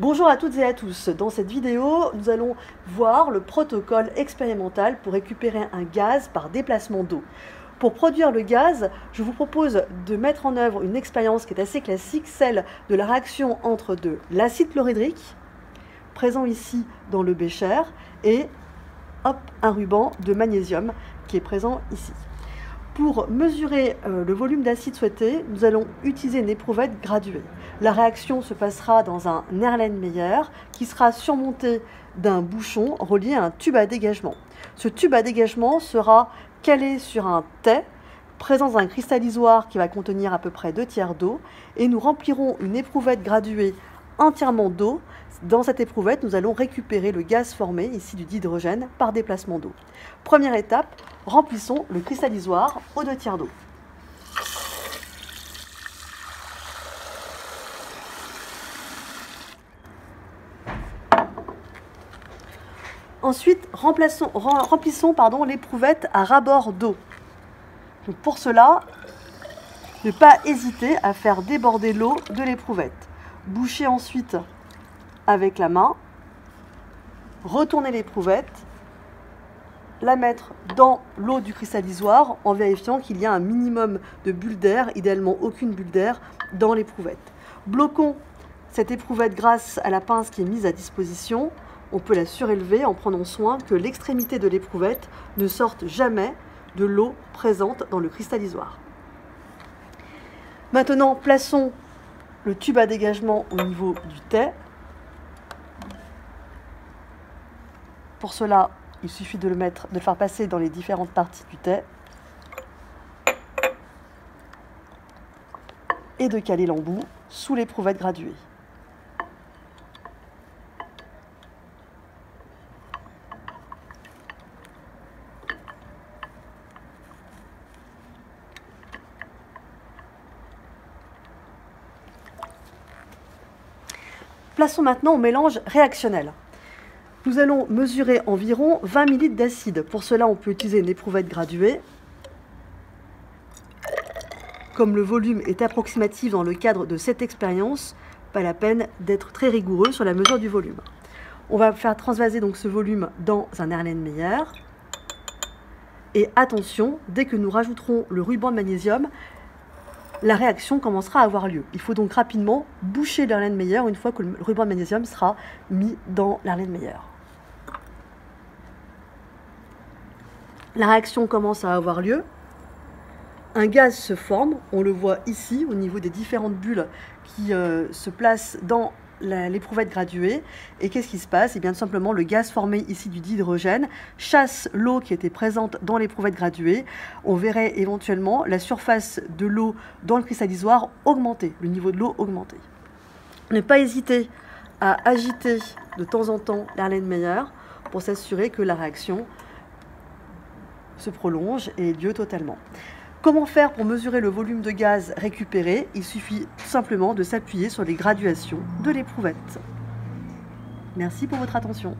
Bonjour à toutes et à tous. Dans cette vidéo, nous allons voir le protocole expérimental pour récupérer un gaz par déplacement d'eau. Pour produire le gaz, je vous propose de mettre en œuvre une expérience qui est assez classique, celle de la réaction entre de l'acide chlorhydrique, présent ici dans le bécher, et un ruban de magnésium qui est présent ici. Pour mesurer le volume d'acide souhaité, nous allons utiliser une éprouvette graduée. La réaction se passera dans un Erlenmeyer qui sera surmonté d'un bouchon relié à un tube à dégagement. Ce tube à dégagement sera calé sur un tais présent dans un cristallisoire qui va contenir à peu près 2/3 d'eau et nous remplirons une éprouvette graduée entièrement d'eau. Dans cette éprouvette, nous allons récupérer le gaz formé, ici du dihydrogène, par déplacement d'eau. Première étape, remplissons le cristallisoire aux 2/3 d'eau. Ensuite, remplissons l'éprouvette à ras-bord d'eau. Pour cela, ne pas hésiter à faire déborder l'eau de l'éprouvette. Bouchez ensuite avec la main, retournez l'éprouvette, la mettre dans l'eau du cristallisoire en vérifiant qu'il y a un minimum de bulles d'air, idéalement aucune bulle d'air, dans l'éprouvette. Bloquons cette éprouvette grâce à la pince qui est mise à disposition. On peut la surélever en prenant soin que l'extrémité de l'éprouvette ne sorte jamais de l'eau présente dans le cristallisoire. Maintenant, plaçons le tube à dégagement au niveau du tais. Pour cela, il suffit de le faire passer dans les différentes parties du tais et de caler l'embout sous l'éprouvette graduée. Plaçons maintenant au mélange réactionnel. Nous allons mesurer environ 20 ml d'acide. Pour cela, on peut utiliser une éprouvette graduée. Comme le volume est approximatif dans le cadre de cette expérience, pas la peine d'être très rigoureux sur la mesure du volume. On va faire transvaser donc ce volume dans un Erlenmeyer. Et attention, dès que nous rajouterons le ruban de magnésium, la réaction commencera à avoir lieu. Il faut donc rapidement boucher l'Erlenmeyer une fois que le ruban de magnésium sera mis dans l'Erlenmeyer. La réaction commence à avoir lieu. Un gaz se forme, on le voit ici au niveau des différentes bulles qui se placent dans l'éprouvette graduée. Et qu'est-ce qui se passe? Eh bien, tout simplement, le gaz formé ici du dihydrogène chasse l'eau qui était présente dans l'éprouvette graduée. On verrait éventuellement la surface de l'eau dans le cristallisoire augmenter, le niveau de l'eau augmenter. Ne pas hésiter à agiter de temps en temps l'Erlenmeyer pour s'assurer que la réaction se prolonge et ait lieu totalement. Comment faire pour mesurer le volume de gaz récupéré? Il suffit tout simplement de s'appuyer sur les graduations de l'éprouvette. Merci pour votre attention.